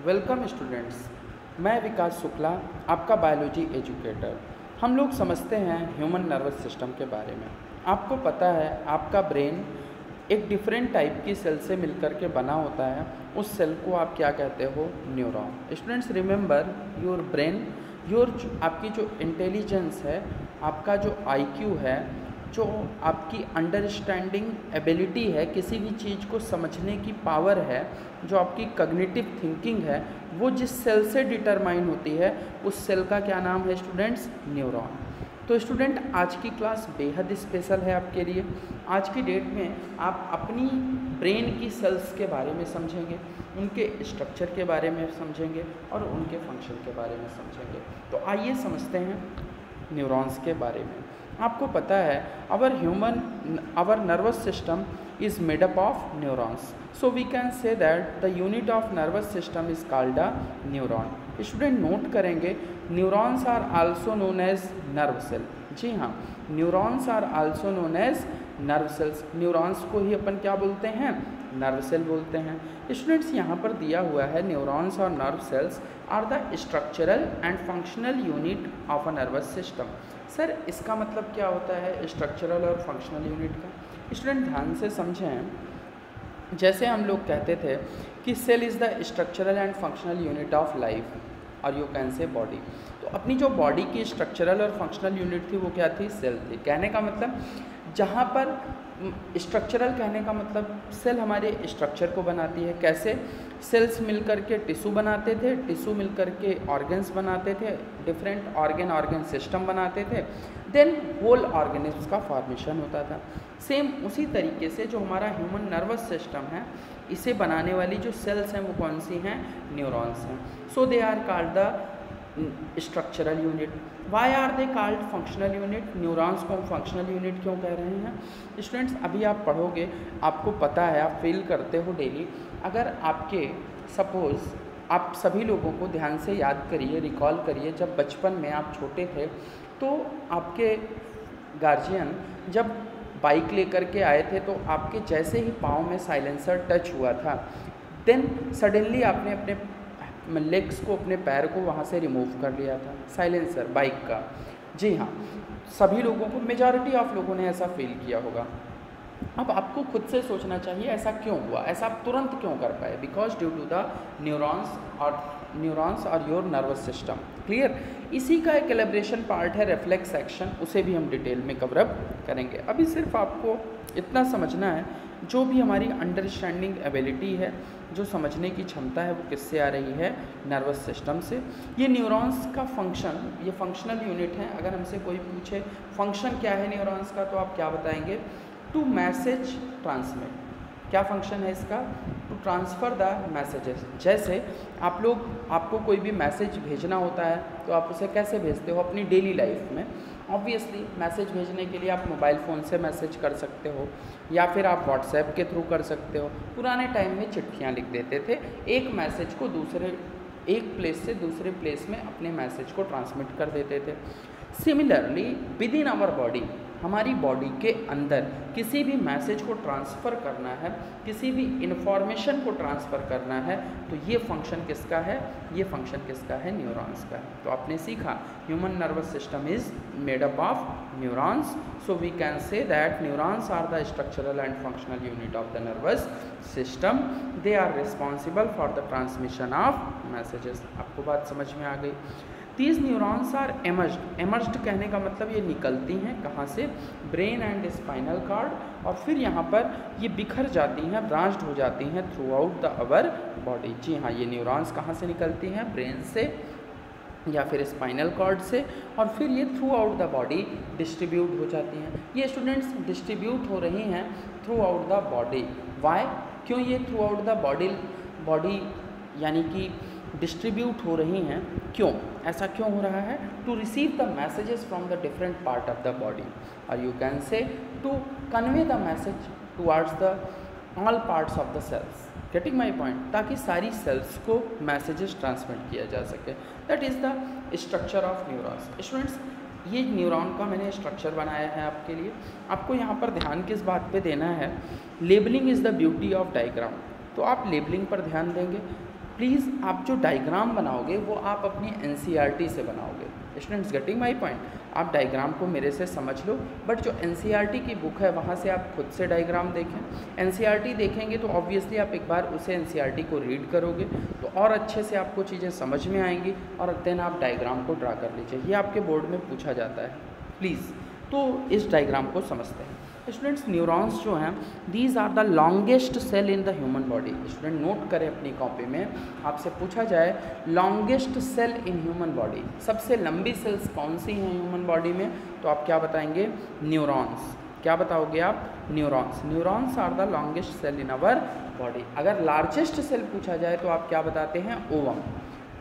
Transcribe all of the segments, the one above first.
Welcome students. मैं विकास शुक्ला, आपका biology educator. हम लोग समझते हैं ह्यूमन नर्वस सिस्टम के बारे में। आपको पता है आपका ब्रेन एक डिफरेंट टाइप की सेल से मिलकर के बना होता है। उस सेल को आप क्या कहते हो? Neuron. Students remember your brain, आपकी जो इंटेलिजेंस है, आपका जो आईक्यू है, जो आपकी अंडरस्टैंडिंग एबिलिटी है, किसी भी चीज़ को समझने की पावर है, जो आपकी कॉग्निटिव थिंकिंग है, वो जिस सेल से डिटरमाइन होती है उस सेल का क्या नाम है स्टूडेंट्स? न्यूरॉन। तो स्टूडेंट आज की क्लास बेहद स्पेशल है आपके लिए। आज की डेट में आप अपनी ब्रेन की सेल्स के बारे में समझेंगे, उनके स्ट्रक्चर के बारे में समझेंगे और उनके फंक्शन के बारे में समझेंगे। तो आइए समझते हैं न्यूरॉन्स के बारे में। आपको पता है our nervous system is made up of neurons, so we can say that the unit of nervous system is called a neuron. Student note करेंगे neurons are also known as nerve cell. जी हाँ, neurons are also known as nerve cells. Neurons को ही अपन क्या बोलते हैं? Nerve cell बोलते हैं। स्टूडेंट्स यहाँ पर दिया हुआ है न्यूरॉन्स और nerve cells are the structural and functional unit of a nervous system. Sir इसका मतलब क्या होता है स्ट्रक्चरल और फंक्शनल यूनिट का? स्टूडेंट ध्यान से समझें। जैसे हम लोग कहते थे कि cell is the structural and functional unit of life और यू कैन से बॉडी। तो अपनी जो बॉडी की स्ट्रक्चरल और फंक्शनल यूनिट थी वो क्या थी? सेल थी। कहने का मतलब जहाँ पर स्ट्रक्चरल कहने का मतलब सेल हमारे स्ट्रक्चर को बनाती है। कैसे? सेल्स मिलकर के टिश्यू बनाते थे, टिश्यू मिलकर के ऑर्गन्स बनाते थे, डिफरेंट ऑर्गन सिस्टम बनाते थे, देन होल ऑर्गेनिज्म का फॉर्मेशन होता था। सेम उसी तरीके से जो हमारा ह्यूमन नर्वस सिस्टम है, इसे बनाने वाली जो सेल्स हैं वो कौन सी हैं? न्यूरॉन्स हैं। So they are called the structural unit. Why are they called functional unit? Neurons को हम फंक्शनल यूनिट क्यों कह रहे हैं? स्टूडेंट्स अभी आप पढ़ोगे, आपको पता है, आप फील करते हो डेली। अगर आपके सपोज़ आप सभी लोगों को ध्यान से याद करिए, रिकॉल करिए, जब बचपन में आप छोटे थे तो आपके गार्जियन जब बाइक लेकर के आए थे तो आपके जैसे ही पाँव में साइलेंसर टच हुआ था, देन सडनली आपने अपने लेग्स को, अपने पैर को वहाँ से रिमूव कर लिया था, साइलेंसर बाइक का। जी हाँ, सभी लोगों को, मेजॉरिटी ऑफ लोगों ने ऐसा फील किया होगा। अब आपको खुद से सोचना चाहिए ऐसा क्यों हुआ, ऐसा आप तुरंत क्यों कर पाए? Because due to the neurons और योर नर्वस सिस्टम। क्लियर? इसी का एक एलिब्रेशन पार्ट है रिफ्लेक्स एक्शन, उसे भी हम डिटेल में कवरअप करेंगे। अभी सिर्फ आपको इतना समझना है, जो भी हमारी अंडरस्टैंडिंग एबिलिटी है, जो समझने की क्षमता है, वो किससे आ रही है? नर्वस सिस्टम से। ये न्यूरॉन्स का फंक्शन, ये फंक्शनल यूनिट है। अगर हमसे कोई पूछे फंक्शन क्या है न्यूरॉन्स का, तो आप क्या बताएंगे? To message transmit. क्या फंक्शन है इसका? To transfer the messages. जैसे आपको कोई भी मैसेज भेजना होता है तो आप उसे कैसे भेजते हो अपनी डेली लाइफ में? ऑब्वियसली मैसेज भेजने के लिए आप मोबाइल फ़ोन से मैसेज कर सकते हो या फिर आप व्हाट्सएप के थ्रू कर सकते हो। पुराने टाइम में चिट्ठियाँ लिख देते थे, एक मैसेज को एक प्लेस से दूसरे प्लेस में अपने मैसेज को ट्रांसमिट कर देते थे। Similarly within our body, हमारी बॉडी के अंदर किसी भी मैसेज को ट्रांसफ़र करना है, किसी भी इन्फॉर्मेशन को ट्रांसफ़र करना है, तो ये फंक्शन किसका है? ये फंक्शन किसका है? न्यूरॉन्स का है। तो आपने सीखा human nervous system is made up of neurons, so we can say that neurons are the structural and functional unit of the nervous system. They are responsible for the transmission of messages. आपको बात समझ में आ गई? These neurons are emerged. Emerged कहने का मतलब ये निकलती हैं कहाँ से? ब्रेन एंड स्पाइनल कॉर्ड, और फिर यहाँ पर ये बिखर जाती हैं, ब्रांच्ड हो जाती हैं throughout the our body. जी हाँ, ये न्यूरॉन्स कहाँ से निकलती हैं? ब्रेन से या फिर स्पाइनल कॉर्ड से, और फिर ये throughout the body distribute हो जाती हैं। ये स्टूडेंट्स डिस्ट्रीब्यूट हो रही हैं throughout the body. Why? क्यों ये थ्रू आउट द बॉडी यानी कि डिस्ट्रीब्यूट हो रही हैं? क्यों ऐसा क्यों हो रहा है? To receive the messages from the different part of the body, और you can say to convey the message towards the all parts of the cells. Getting my point? ताकि सारी सेल्स को मैसेजेस ट्रांसमिट किया जा सके। That is the structure of neurons. Students ये neuron का मैंने स्ट्रक्चर बनाया है आपके लिए। आपको यहाँ पर ध्यान किस बात पे देना है? Labelling is the beauty of diagram. तो आप लेबलिंग पर ध्यान देंगे। प्लीज़ आप जो डायग्राम बनाओगे वो आप अपनी एनसीईआरटी से बनाओगे। Students getting my point? आप डायग्राम को मेरे से समझ लो, बट जो एनसीईआरटी की बुक है वहाँ से आप खुद से डायग्राम देखें। एनसीईआरटी देखेंगे तो ऑब्वियसली आप एक बार उसे एनसीईआरटी को रीड करोगे तो और अच्छे से आपको चीज़ें समझ में आएंगी और देन आप डायग्राम को ड्रा कर लीजिए। ये आपके बोर्ड में पूछा जाता है प्लीज़। तो इस डायग्राम को समझते हैं। स्टूडेंट्स न्यूरॉन्स जो हैं these are the longest cell in the human body. Student note करें अपनी कॉपी में, आपसे पूछा जाए longest cell in human body, सबसे लंबी सेल्स कौन सी हैं ह्यूमन बॉडी में, तो आप क्या बताएंगे? न्यूरॉन्स। क्या बताओगे आप? Neurons. Neurons are the longest cell in our body. अगर लार्जेस्ट सेल पूछा जाए तो आप क्या बताते हैं? ओवम।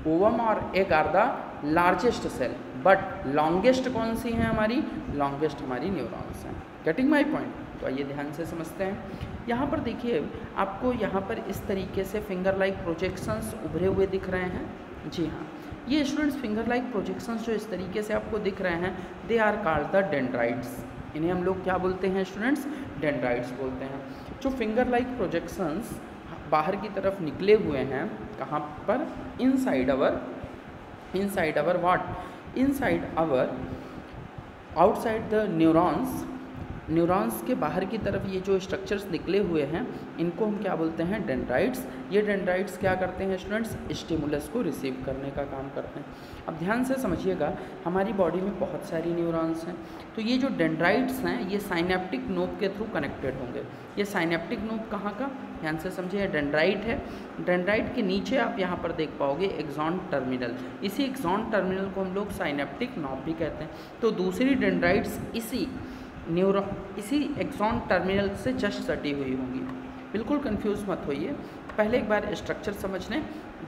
ओवम और egg are the largest cell, but longest कौन सी हैं हमारी? लॉन्गेस्ट हमारी न्यूरॉन्स हैं। Getting my point? तो आइए ध्यान से समझते हैं। यहाँ पर देखिए, आपको यहाँ पर इस तरीके से फिंगर लाइक प्रोजेक्शंस उभरे हुए दिख रहे हैं। जी हाँ, ये स्टूडेंट्स फिंगर लाइक प्रोजेक्शंस जो इस तरीके से आपको दिख रहे हैं, they are called the dendrites. इन्हें हम लोग क्या बोलते हैं स्टूडेंट्स? डेंड्राइट्स बोलते हैं। जो फिंगर लाइक प्रोजेक्शंस बाहर की तरफ निकले हुए हैं, कहाँ पर? Inside our what? Inside our, outside the neurons. Neurons के बाहर की तरफ ये जो स्ट्रक्चर्स निकले हुए हैं, इनको हम क्या बोलते हैं? डेंड्राइट्स। ये डेंड्राइट्स क्या करते हैं स्टूडेंट्स? स्टिमुलस को रिसीव करने का काम करते हैं। अब ध्यान से समझिएगा, हमारी बॉडी में बहुत सारी न्यूरॉन्स हैं, तो ये जो डेंड्राइट्स हैं ये साइनेप्टिक नोब के थ्रू कनेक्टेड होंगे। ये साइनेप्टिक नोब कहाँ का? ध्यान से समझिए, डेंड्राइट है। डेंड्राइट के नीचे आप यहाँ पर देख पाओगे एक्सॉन टर्मिनल। इसी एक्सॉन टर्मिनल को हम लोग साइनेप्टिक नोब भी कहते हैं। तो दूसरी डेंड्राइट्स इसी एक्सॉन टर्मिनल से जस्ट सटी हुई होंगी। बिल्कुल कंफ्यूज मत होइए, पहले एक बार स्ट्रक्चर समझ लें,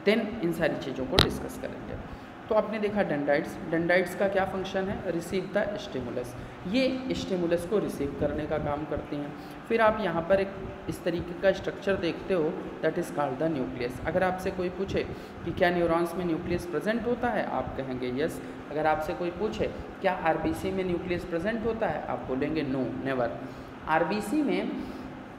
देन इन सारी चीज़ों को डिस्कस करेंगे। तो आपने देखा डेंड्राइट्स का क्या फंक्शन है? Receive the stimulus. ये स्टिमुलस को रिसीव करने का काम करती हैं। फिर आप यहाँ पर एक इस तरीके का स्ट्रक्चर देखते हो, that is called the nucleus. अगर आपसे कोई पूछे कि क्या न्यूरॉन्स में न्यूक्लियस प्रेजेंट होता है, आप कहेंगे यस। अगर आपसे कोई पूछे क्या आरबीसी में न्यूक्लियस प्रेजेंट होता है, आप बोलेंगे नो, नेवर। आरबीसी में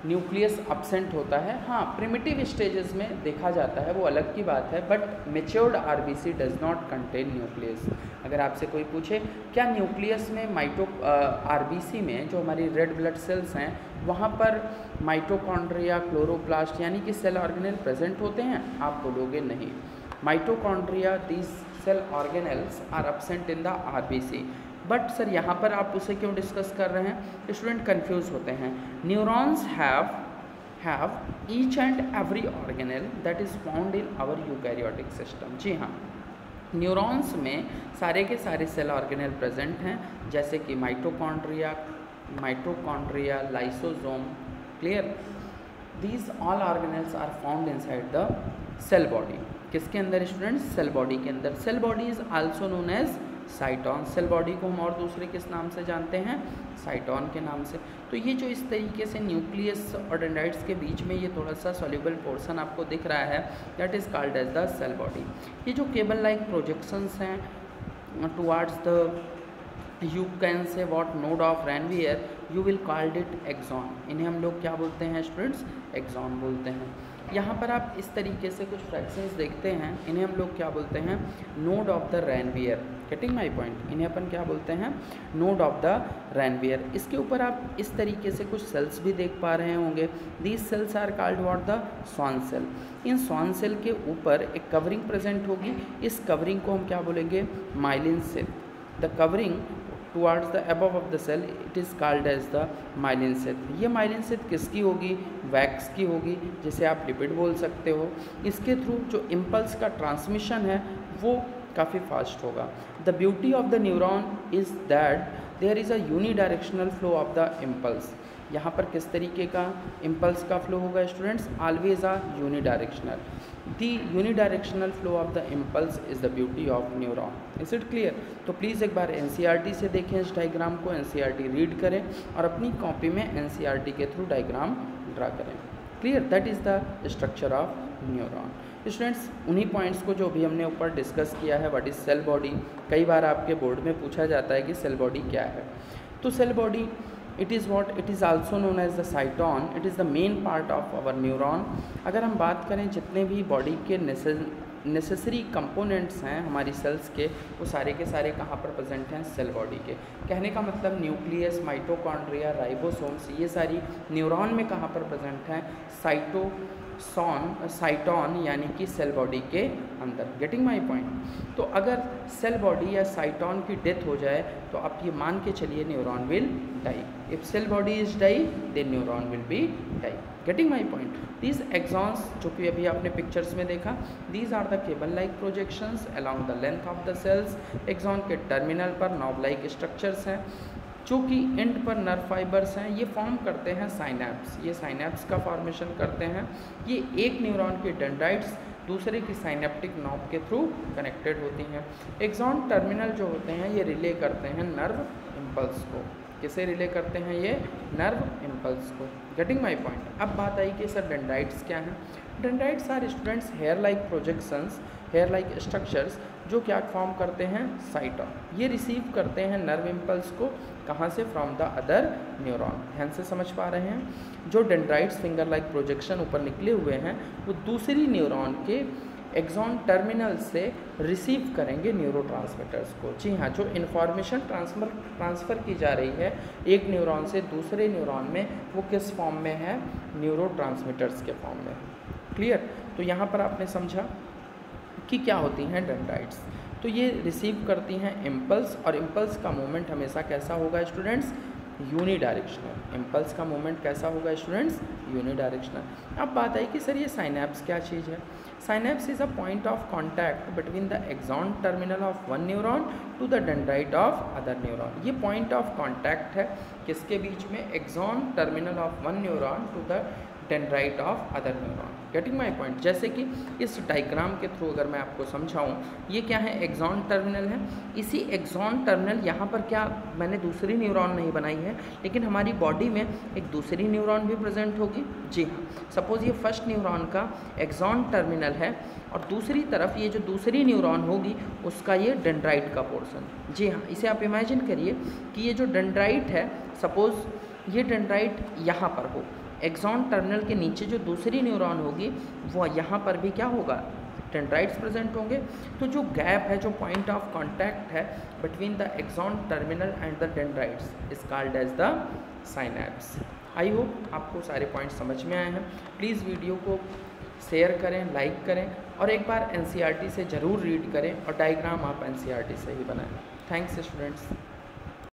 न्यूक्लियस अब्सेंट होता है, हाँ प्रिमिटिव स्टेजेस में देखा जाता है, वो अलग की बात है, but matured RBC does not contain nucleus. अगर आपसे कोई पूछे क्या न्यूक्लियस में आरबीसी में जो हमारी रेड ब्लड सेल्स हैं वहाँ पर माइटोकॉन्ड्रिया, क्लोरोप्लास्ट यानी कि सेल ऑर्गेनेल प्रेजेंट होते हैं, आप बोलोगे नहीं। Mitochondria, these cell organelles are absent in the RBC. But sir यहाँ पर आप उसे क्यों डिस्कस कर रहे हैं? स्टूडेंट कंफ्यूज होते हैं। Neurons have each and every organelle that is found in our eukaryotic system. जी हाँ, न्यूरॉन्स में सारे के सारे सेल ऑर्गेनेल प्रेजेंट हैं, जैसे कि mitochondria, lysosome. Clear? These all organelles are found inside the cell body. किसके अंदर स्टूडेंट्स? सेल बॉडी के अंदर। Cell body is also known as cyton. Cell body को हम और दूसरे किस नाम से जानते हैं? साइटॉन के नाम से। तो ये जो इस तरीके से न्यूक्लियस और डेंड्राइट्स के बीच में ये थोड़ा सा सॉल्युबल पोर्शन आपको दिख रहा है, that is called as the cell body. ये जो केबल लाइक प्रोजेक्शंस हैं towards the, you can say what node of Ranvier, you will called it axon. इन्हें हम लोग क्या बोलते हैं स्टूडेंट्स? एक्सॉन बोलते हैं। यहाँ पर आप इस तरीके से कुछ फ्रैक्शंस देखते हैं, इन्हें हम लोग क्या बोलते हैं? Node of the Ranvier. Getting my point? इन्हें अपन क्या बोलते हैं? Node of the Ranvier. इसके ऊपर आप इस तरीके से कुछ सेल्स भी देख पा रहे होंगे। These cells are called what? The Schwann cell. इन स्वान सेल के ऊपर एक कवरिंग प्रेजेंट होगी, इस कवरिंग को हम क्या बोलेंगे? Myelin cell. The covering towards the above of the cell, it is called as the myelin cell. ये माइलिन सेल किसकी होगी? वैक्स की होगी, जिसे आप लिपिड बोल सकते हो। इसके थ्रू जो इम्पल्स का ट्रांसमिशन है वो काफ़ी फास्ट होगा। The beauty of the neuron is that there is a unidirectional flow of the impulse. यहाँ पर किस तरीके का इम्पल्स का फ्लो होगा students? Always a unidirectional. The unidirectional flow of the impulse is the beauty of neuron. Is it clear? तो please एक बार एनसीईआरटी से देखें इस डायग्राम को, एनसीईआरटी रीड करें और अपनी कॉपी में एनसीईआरटी के थ्रू डायग्राम ड्रा करें। Clear? That is the structure of neuron. Students, उन्हीं पॉइंट्स को जो भी हमने ऊपर डिस्कस किया है, व्हाट इज़ सेल बॉडी। कई बार आपके बोर्ड में पूछा जाता है कि सेल बॉडी क्या है। तो cell body it is what, it is also known as the cyton, it is the main part of our neuron. अगर हम बात करें जितने भी बॉडी के नेसेसरी कंपोनेंट्स हैं हमारी सेल्स के, वो सारे के सारे कहाँ पर प्रेजेंट हैं, सेल बॉडी के। कहने का मतलब न्यूक्लियस, माइटोकॉन्ड्रिया, राइबोसोम्स, ये सारी न्यूरॉन में कहाँ पर प्रेजेंट हैं, साइटोन यानी कि सेल बॉडी के अंदर। Getting my point. तो अगर सेल बॉडी या साइटोन की डेथ हो जाए तो आप ये मान के चलिए neuron will die. If cell body is die then neuron will be die. Getting my point. These axons, जो कि अभी आपने पिक्चर्स में देखा, these are the cable like projections along the length of the cells. Axon के terminal पर knob like structures हैं जो कि एंड पर नर्व फाइबर्स हैं, ये फॉर्म करते हैं साइनैप्स। ये साइनैप्स का फॉर्मेशन करते हैं। ये एक न्यूरॉन के डेंड्राइट्स दूसरे की साइनेप्टिक नॉब के थ्रू कनेक्टेड होती हैं। एक्सॉन टर्मिनल जो होते हैं ये रिले करते हैं नर्व इम्पल्स को। किसे रिले करते हैं ये, नर्व इम्पल्स को। Getting my point. अब बात आई कि सर डेंड्राइट्स क्या हैं। Dendrites are students hair like projections, hair like structures जो क्या फॉर्म करते हैं, साइटोन। ये रिसीव करते हैं नर्व इम्पल्स को, कहाँ से, फ्रॉम द अदर न्यूरॉन। ध्यान से समझ पा रहे हैं। जो डेंड्राइट्स फिंगर लाइक प्रोजेक्शन ऊपर निकले हुए हैं वो दूसरी न्यूरॉन के एक्सॉन टर्मिनल से रिसीव करेंगे न्यूरोट्रांसमीटर्स को। जी हाँ, जो इन्फॉर्मेशन ट्रांसफ़र की जा रही है एक न्यूरॉन से दूसरे न्यूरॉन में, वो किस फॉर्म में है, न्यूरोट्रांसमीटर्स के फॉर्म में। क्लियर। तो यहाँ पर आपने समझा कि क्या होती हैं डेंड्राइट्स। तो ये रिसीव करती हैं इम्पल्स, और इम्पल्स का मूवमेंट हमेशा कैसा होगा स्टूडेंट्स, यूनिडायरेक्शनल। इम्पल्स का मूवमेंट कैसा होगा स्टूडेंट्स, यूनिडायरेक्शनल। अब बात आई कि सर ये साइनैप्स क्या चीज़ है। Synapse is a point of contact between the axon terminal of one neuron to the dendrite of other neuron. ये पॉइंट ऑफ कॉन्टैक्ट है किसके बीच में, axon terminal of one neuron to the dendrite of other neuron. Getting my point. जैसे कि इस diagram के through अगर मैं आपको समझाऊं, ये क्या है, एक्सॉन टर्मिनल है। इसी एक्सॉन टर्मिनल यहाँ पर क्या, मैंने दूसरी न्यूरॉन नहीं बनाई है, लेकिन हमारी बॉडी में एक दूसरी न्यूरॉन भी प्रेजेंट होगी। जी हाँ, सपोज ये फर्स्ट न्यूरॉन का एक्सॉन टर्मिनल है और दूसरी तरफ ये जो दूसरी न्यूरॉन होगी उसका ये डेंड्राइट का पोर्शन। जी हाँ, इसे आप इमेजिन करिए कि ये जो डेंड्राइट है, सपोज ये डेंड्राइट यहाँ पर हो, एक्सॉन टर्मिनल के नीचे जो दूसरी न्यूरॉन होगी वो यहाँ पर भी क्या होगा, डेंड्राइट्स प्रेजेंट होंगे। तो जो गैप है, जो पॉइंट ऑफ कांटेक्ट है between the axon terminal and the dendrites is called as the synapse. I hope आपको सारे पॉइंट समझ में आए हैं। प्लीज़ वीडियो को शेयर करें, लाइक करें, और एक बार एनसीईआरटी से ज़रूर रीड करें, और डायग्राम आप एनसीईआरटी से ही बनाएं। Thanks students.